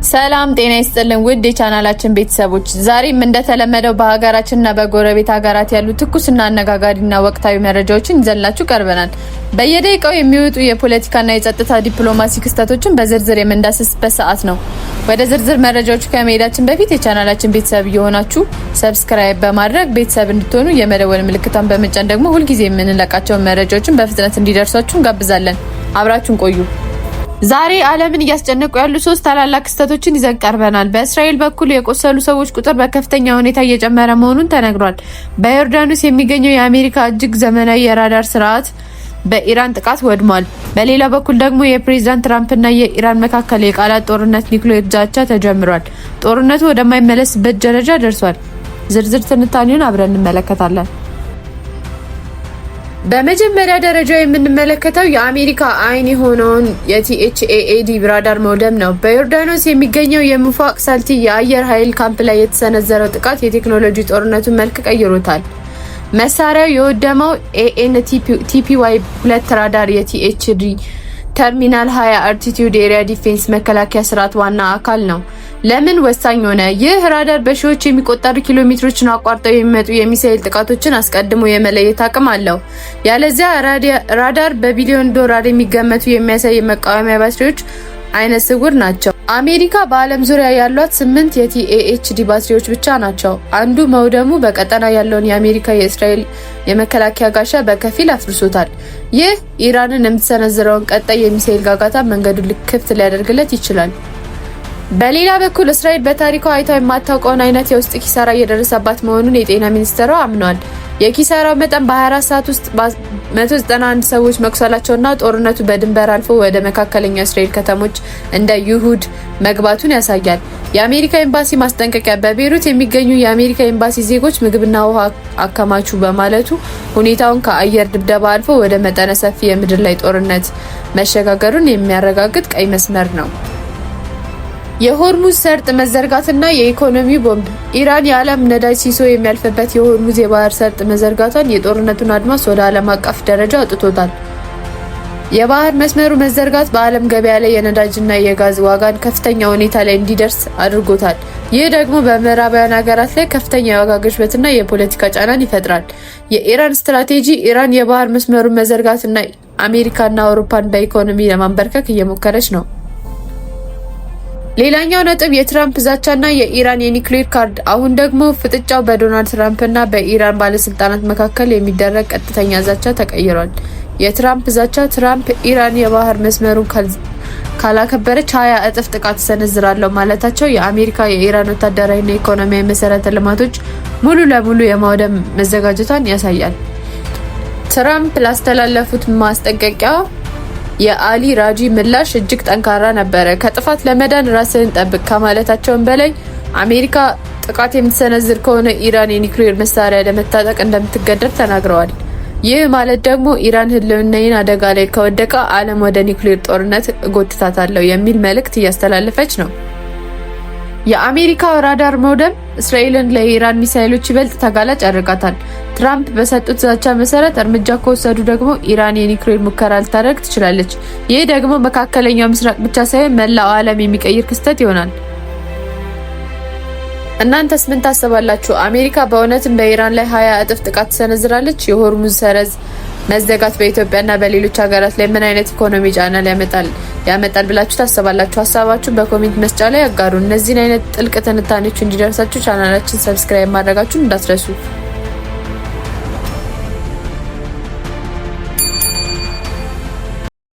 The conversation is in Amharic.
ሰላም ጤና ይስጥልን ውድ የቻናላችን ቤተሰቦች፣ ዛሬም እንደተለመደው በሀገራችንና በጎረቤት ሀገራት ያሉ ትኩስና አነጋጋሪና ወቅታዊ መረጃዎችን ይዘንላችሁ ቀርበናል። በየደቂቃው የሚወጡ የፖለቲካና የጸጥታ ዲፕሎማሲ ክስተቶችን በዝርዝር የምንዳስስበት ሰዓት ነው። ወደ ዝርዝር መረጃዎቹ ከመሄዳችን በፊት የቻናላችን ቤተሰብ እየሆናችሁ ሰብስክራይብ በማድረግ ቤተሰብ እንድትሆኑ የመደወል ምልክቷን በመጫን ደግሞ ሁልጊዜ የምንለቃቸውን መረጃዎችን በፍጥነት እንዲደርሷችሁ እንጋብዛለን። አብራችሁን ቆዩ። ዛሬ ዓለምን እያስጨነቁ ያሉ ሶስት ታላላቅ ክስተቶችን ይዘን ቀርበናል። በእስራኤል በኩል የቆሰሉ ሰዎች ቁጥር በከፍተኛ ሁኔታ እየጨመረ መሆኑን ተነግሯል። በዮርዳኖስ የሚገኘው የአሜሪካ እጅግ ዘመናዊ የራዳር ስርዓት በኢራን ጥቃት ወድሟል። በሌላ በኩል ደግሞ የፕሬዝዳንት ትራምፕና የኢራን መካከል የቃላት ጦርነት ኒውክሌር ዛቻ ተጀምሯል። ጦርነቱ ወደማይመለስበት ደረጃ ደርሷል። ዝርዝር ትንታኔውን አብረን እንመለከታለን። በመጀመሪያ ደረጃ የምንመለከተው የአሜሪካ አይን የሆነውን የቲኤችኤኤዲ ራዳር መውደም ነው። በዮርዳኖስ የሚገኘው የሙፋቅ ሳልቲ የአየር ኃይል ካምፕ ላይ የተሰነዘረው ጥቃት የቴክኖሎጂ ጦርነቱን መልክ ቀይሮታል። መሳሪያው የወደመው ኤኤንቲፒዋይ 2 ራዳር የቲኤችዲ ተርሚናል 20 አልቲቲዩድ ኤሪያ ዲፌንስ መከላከያ ስርዓት ዋና አካል ነው። ለምን ወሳኝ ሆነ? ይህ ራዳር በሺዎች የሚቆጠሩ ኪሎ ሜትሮችን አቋርጠው የሚመጡ የሚሳኤል ጥቃቶችን አስቀድሞ የመለየት አቅም አለው። ያለዚያ ራዳር በቢሊዮን ዶላር የሚገመቱ የሚያሳይ መቃወሚያ ባትሪዎች አይነ ስውር ናቸው። አሜሪካ በዓለም ዙሪያ ያሏት 8 የቲኤችዲ ባትሪዎች ብቻ ናቸው። አንዱ መውደሙ በቀጠና ያለውን የአሜሪካ የእስራኤል የመከላከያ ጋሻ በከፊል አፍርሶታል። ይህ ኢራንን የምትሰነዝረውን ቀጣይ የሚሳኤል ጋጋታ መንገዱን ክፍት ሊያደርግለት ይችላል። በሌላ በኩል እስራኤል በታሪኳ አይታ የማታውቀውን አይነት የውስጥ ኪሳራ እየደረሰባት መሆኑን የጤና ሚኒስቴሯ አምኗል። የኪሳራው መጠን በ24 ሰዓት ውስጥ 191 ሰዎች መቁሰላቸውና ጦርነቱ በድንበር አልፎ ወደ መካከለኛው እስራኤል ከተሞች እንደ ይሁድ መግባቱን ያሳያል። የአሜሪካ ኤምባሲ ማስጠንቀቂያ፣ በቤይሩት የሚገኙ የአሜሪካ ኤምባሲ ዜጎች ምግብና ውሃ አከማቹ በማለቱ ሁኔታውን ከአየር ድብደባ አልፎ ወደ መጠነ ሰፊ የምድር ላይ ጦርነት መሸጋገሩን የሚያረጋግጥ ቀይ መስመር ነው። የሆርሙዝ ሰርጥ መዘርጋትና የኢኮኖሚ ቦምብ። ኢራን የዓለም ነዳጅ ሲሶ የሚያልፍበት የሆርሙዝ የባህር ሰርጥ መዘርጋቷን የጦርነቱን አድማስ ወደ ዓለም አቀፍ ደረጃ አውጥቶታል። የባህር መስመሩ መዘርጋት በዓለም ገበያ ላይ የነዳጅና የጋዝ ዋጋን ከፍተኛ ሁኔታ ላይ እንዲደርስ አድርጎታል። ይህ ደግሞ በምዕራባውያን ሀገራት ላይ ከፍተኛ የዋጋ ግሽበትና የፖለቲካ ጫናን ይፈጥራል። የኢራን ስትራቴጂ ኢራን የባህር መስመሩን መዘርጋትና አሜሪካና አውሮፓን በኢኮኖሚ ለማንበርከክ እየሞከረች ነው። ሌላኛው ነጥብ የትራምፕ ዛቻና የኢራን የኒውክሌር ካርድ። አሁን ደግሞ ፍጥጫው በዶናልድ ትራምፕና በኢራን ባለስልጣናት መካከል የሚደረግ ቀጥተኛ ዛቻ ተቀይሯል። የትራምፕ ዛቻ፣ ትራምፕ ኢራን የባህር መስመሩን ካላከበረች 20 እጥፍ ጥቃት ሰነዝራለሁ ማለታቸው የአሜሪካ የኢራን ወታደራዊና ኢኮኖሚያዊ መሰረተ ልማቶች ሙሉ ለሙሉ የማውደም መዘጋጀቷን ያሳያል። ትራምፕ ላስተላለፉት ማስጠንቀቂያ የአሊ ራጂ ምላሽ እጅግ ጠንካራ ነበረ። ከጥፋት ለመዳን ራስህን ጠብቅ ከማለታቸውም በላይ አሜሪካ ጥቃት የምትሰነዝር ከሆነ ኢራን የኒውክሌር መሳሪያ ለመታጠቅ እንደምትገደድ ተናግረዋል። ይህ ማለት ደግሞ ኢራን ህልውናዬን አደጋ ላይ ከወደቀ ዓለም ወደ ኒውክሌር ጦርነት እጎትታታለሁ የሚል መልእክት እያስተላለፈች ነው። የአሜሪካ ራዳር መውደም እስራኤልን ለኢራን ሚሳኤሎች ይበልጥ ተጋላጭ ያደርጋታል። ትራምፕ በሰጡት ዛቻ መሰረት እርምጃ ከወሰዱ ደግሞ ኢራን የኒውክሌር ሙከራ ልታደርግ ትችላለች። ይህ ደግሞ መካከለኛው ምስራቅ ብቻ ሳይሆን መላው ዓለም የሚቀይር ክስተት ይሆናል። እናንተስ ምን ታስባላችሁ? አሜሪካ በእውነትም በኢራን ላይ 20 እጥፍ ጥቃት ትሰነዝራለች? የሆርሙዝ ሰረዝ መዘጋት በኢትዮጵያና በሌሎች ሀገራት ላይ ምን አይነት ኢኮኖሚ ጫና ያመጣል ብላችሁ ታስባላችሁ? ሀሳባችሁን በኮሜንት መስጫ ላይ አጋሩ። እነዚህን አይነት ጥልቅ ትንታኔዎች እንዲደርሳችሁ ቻናላችን ሰብስክራይብ ማድረጋችሁን እንዳትረሱ።